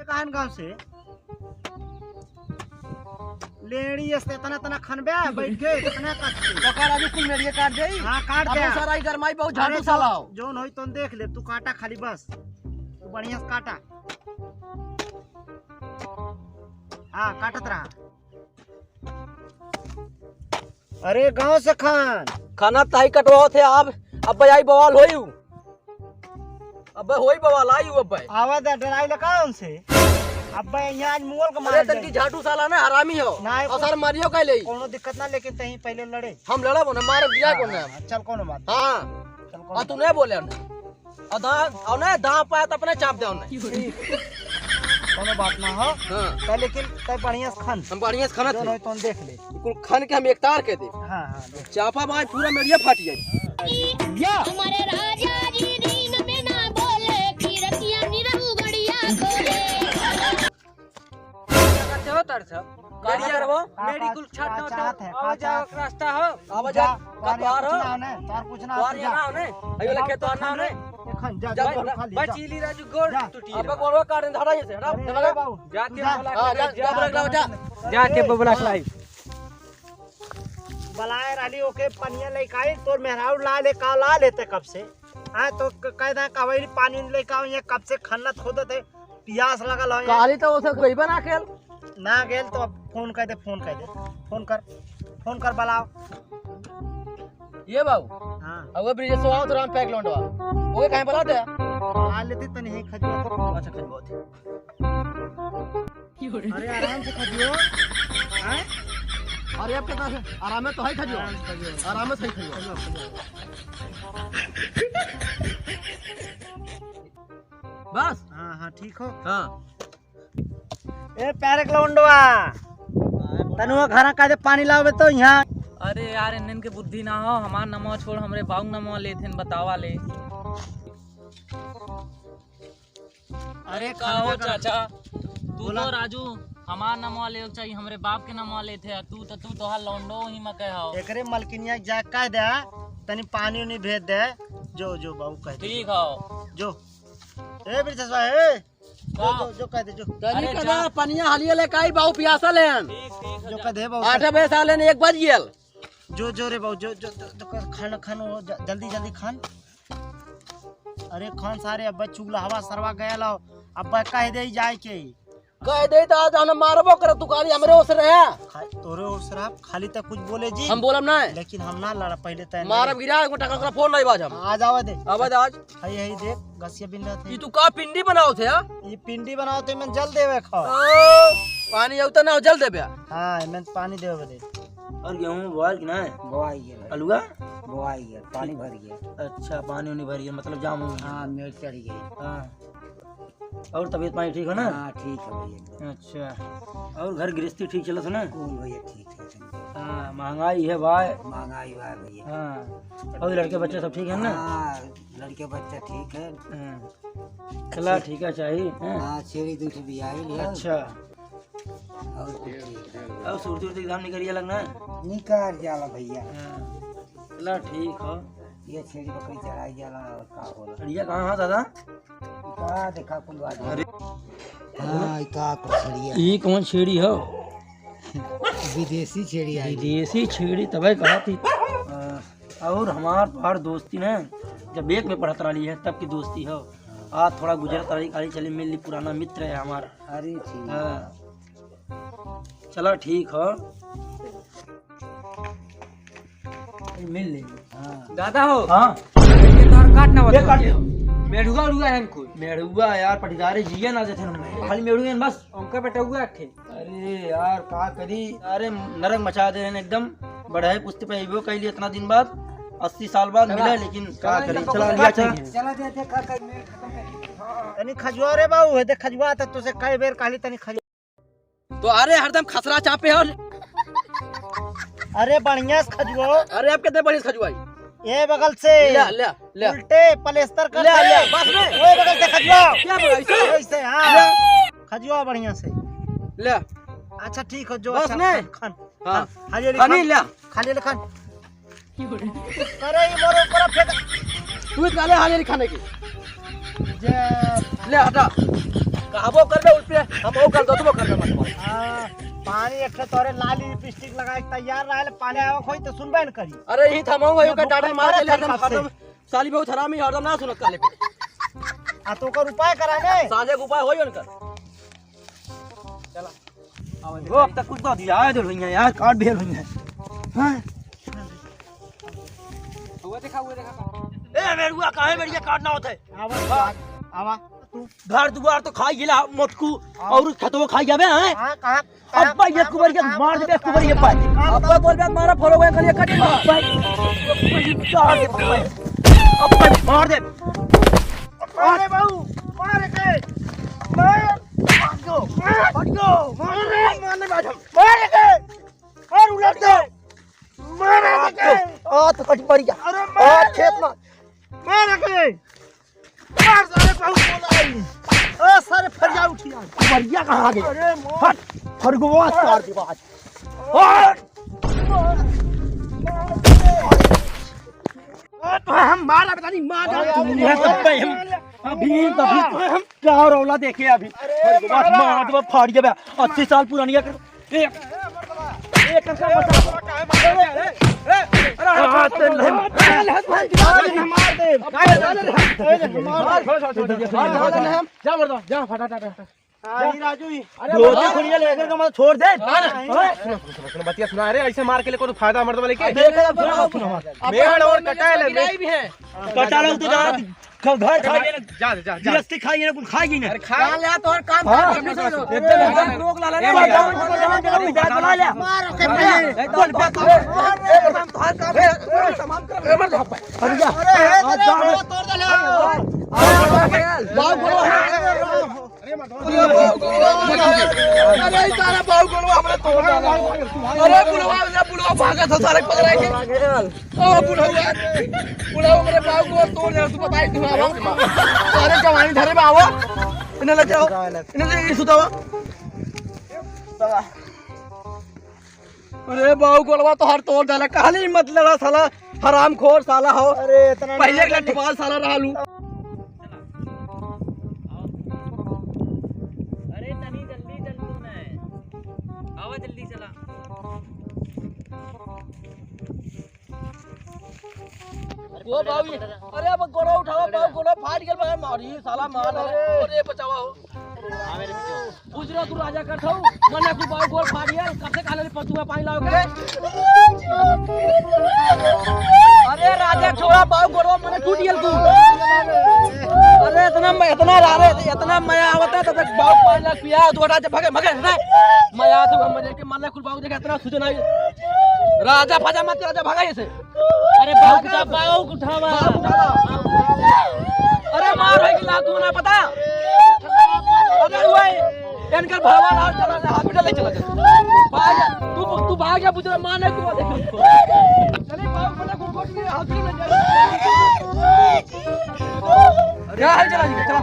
कहान गांव से लेड़ी असते तना तना खनबे बैठ के तना काट पकड़ अभी कुल मेरिए काट देई। हां काट दे सारा ही गरमाई बहुत झाड़ू सालाओ जोन होई तो देख ले, तू काटा खाली बस, तू बढ़िया से काटा। हां काटत रहा। अरे गांव से खाना ताई कटवाओ थे अब बजाई बवाल होई अब होई बवाल आई अब आवाज डराई लगा उनसे। अब यहाँ आज मोल का मारे तन की झाटू साला ना हरामी हो और सर मारियो कह ले कोनो दिक्कत ना, लेकिन तही पहले लड़े हम लड़ा ना मार दिया को ना चल कोनो बात। हां और तू नहीं बोले ना अदा और ना दा पाया तो अपने चाप दे ना कोनो बात ना हो। हां तो लेकिन तय बढ़िया से खान, हम बढ़िया से खाना थे तो देख ले कुल खान के हम एक तार के दे। हां हां चापा बाज पूरा मेरिया फाट जाई या हमारे राजा जी दिन में ना बोले फिर किया निरहु गड़िया खोले करते हो तर सब गाड़ी यार वो मेरी कुल छाट ना आओ जाओ रास्ता हो आओ जा कपार हो तार कुछ ना बार ना होने अयो लखे तो ना होने खान जा जा खाली बचीली राजू गोड़ टूटी अब गोड़वा काट धड़ा जैसे हटा अरे बाबू जाते जा जाके बबला लाई बलाए राली ओके पनिया लेकाई तोर मेहराऊ ला ले का ला लेते कब से आ तो कहदा कवई पानी लेका ये कब से खन्नत खोदत है, प्यास लगल है काली तो उसे कोई बना खेल ना गेल तो फोन कर दे फोन कर बलाओ ये बाबू। हां अब वो ब्रिज से आओ तो राम पैक लौंडवा ओए कहीं बला दे आ लेते तने ही खजवा। अच्छा खजबो थे अरे आराम से खजियो हां अरे अब कितना आराम में तो है खजबो आराम में सही खजबो बस। हां हां ठीक हो। हां ए पैरे लौंडवा तनुआ घरा का दे पानी लावे तो यहां। अरे यार इनन के बुद्धि ना हो, हमार नमो छोड़ हमरे बाऊ नमो लेथिन बतावा ले। अरे कहो चाचा तू तो राजू हमार नमो ले चाहिए, हमरे बाप के नमो ले थे, तू तो हाल लौंडो ही मके हो। एकरे मलकिनिया जा कह दे तनी पानी उनी भेज दे जो जो बाबू कह दे ठीक हो जो ए बिरसवा ए जो कह दे जो अरे कदा पनिया हालिए ले काई बाऊ पियासा लेन ठीक जो कह दे बाबू 8 बजे साले ने 1 बज गेल जो रे बाबू जो खाना खानो जल्दी खान। अरे खान सारे अब चुगला हवा सरवा गया लो अब कह दे जाए के कह दे तो आज हम मारबो कर तू काली हमरे ओस रहे तोरे और शराब खाली तक कुछ बोले जी हम बोलम ना लेकिन हम ना लड़ा पहले तय मारब गिरा को टका फोन नहीं बाज हम आज आवा दे आवाज आज हई हई देख गसिया बिन रहा थे ई तू का पिंडी बनाओ थे ये पिंडी बनाओ तो मैं जल देवे खा पानी औता ना जल देबे। हां मैं पानी देवे दे। और गेहूं बोआल कि ना बोआई गया अलुआ बोआई गया पानी भर गया। अच्छा पानी उनी भर गया मतलब जाम हो हां मिर्च चढ़ गई। हां और तबीयत पानी ठीक है ना? हां ठीक है भैया। अच्छा और घर गृहस्थी ठीक चलत है ना? कौन भैया ठीक है। हां महंगाई है भाई महंगाई है भैया। हां और लड़के बच्चे सब ठीक है ना? हां लड़के बच्चे ठीक है। हां चला ठीक है चाहिए। हां छेड़ी दूसरी भी आई लिया। अच्छा और अब सूरती एग्जाम निकलिए लगना निकाल जाला भैया। चला ठीक हो ये छेड़ी बकरी चढ़ाई जाला और का होला बढ़िया कहां हां दादा का देखा कुल बात। अरे हां का छेड़ी ये कौन छेड़ी हो? विदेशी छेड़ी आई। विदेशी छेड़ी तबे कहा थी। और हमार बाहर दोस्ती ना जब एक में पढ़त रही है तब की दोस्ती हो। आज थोड़ा गुजरत रही काली चली मिल ली पुराना मित्र है हमारा। अरे ठीक हाँ चलो ठीक हो मिल लेंगे। हां दादा हो हाँ काटना ये काट दे। मेढ़ुआ उड़ुआ है कुल मेढ़ुआ यार पटीदारे जिया ना जथे हम खाली मेढ़ुआ बस उनका बेटा थे। अरे यार का करी अरे नरक मचा दे हैं एकदम बढ़ाए पुस्ते पे आइबो कैली इतना दिन बाद 80 साल बाद मिला लेकिन का करी चला लिया चाहिए। चला दे दे का मिनट खत्म कर तनी खजवा रे बाबू है दे खजवा त तुसे कई बेर कहली तनी खजवा तो अरे हरदम खसरा चापे हो। अरे बढ़िया से खजवा। अरे अब कितने बड़ी खजवाई ये बगल से ले ले ले उल्टे पलेस्तर कर ले ले बस में ओए बगल से खजवा क्या बोला ऐसे ऐसे हां खजवा बढ़िया से ले अच्छा ठीक हो जो बस अच्छा नहीं? खान हाँ खाली खानी ले खाली खान अरे ये मोरे ऊपर फेंक तू काले हाले खाने की जे ले हटा कहबो करबे उस पे हम ओ कर दो तुम कर दो मत। पानी एक तोरे लाली लिपस्टिक लगा के तैयार रहल पानी आवे खोई तो सुनबे न करी। अरे ही थमाऊंगा यो का डाटा मार के हरदम हरदम साली बहुत हरामी हरदम ना सुनत काले पे। आ तो कर उपाय करा ने साझे के उपाय होई उनका। चला वो अब तक कुछ तो दिया है जो भैया यार काट भेल भैया। हां हुआ देखा ए मेरुआ काहे मेरिया काटना होता है। आवा तू घर दुआर तो खाई गिला मटकू और खतवा खाई जाबे हैं। हां कहां अब्बा ये कुबरिया मार दे कुबरिया पाए अब्बा बोल बे मारा फोड़ो गए खाली कटी अब्बा मार दे। अरे बाबू मार के मार मारने बैठम मार के और उलट दे मार के आ तो कट पड़ गया। अरे आ खेत में मार के मार सारे बाबू बोलाई ओ सारे फरिया उठिया कुबरिया कहां गई। अरे हट खरगोश मार दी बात हट तो हम मारा पता नहीं मार ये सब पे हम अभी हम क्या रौला देखे अभी बस मार दो फाड़ गया 80 साल पुरानी एक का छोड़ दे बतिया सुना रहे ऐसे मार के लिए कोई फायदा मर्द वाले के कटा लो तो घर खाइए जा जा गृहस्थी खाइए ना कुछ खाएगी ना खा ले तो और काम रोक ला ले बुला ले मार के तोड़ दे अरे सारा बाऊ गोलवा हमने तोड़ डाला। अरे बुलवा भागा था सारे पकड़ के ओ बुलवा मेरे बाऊ को तोड़ दे तू बताई तू सारे जवानी धरे में आओ इन्हें ले जाओ इन्हें ले सुतावा। अरे बाऊ गोलवा तो हर तोड़ डाला कहानी मत लड़ा साला हराम खोर साला हो। अरे इतना पहले के लठवाल साला रहलू। अरे तनी जल्दी चल तू मैं आवा जल्दी चला। वो बावी अरे अब गोड़ा उठाओ बाऊ गोड़ा फाट गेल बगैर मारी साला मार अरे बचावा हो गुजरा तू राजा कर थाऊ मने तू बाऊ गोड़ फाट गेल कसे काले पतुआ पानी लाओ के। अरे राजा छोड़ा बाऊ गोड़वा मने टूट गेल तू। अरे इतना रारे इतना मया आवता तब तक बाऊ पानी ला पिया तू राजा भागे भागे रे मया तो मजे के मने कुल बाऊ देखे इतना सूचना राजा फाजा मत राजा भागा ऐसे। अरे बाऊ उठावा अरे मार है कि ना तू ना पता। अरे हुए इनका भावा ना चला हॉस्पिटल ले चला भाग तू भाग गया बुझे मां ने तू देख चले बाबू बड़ा गुरगोट में हॉस्पिटल में जा क्या है चला चला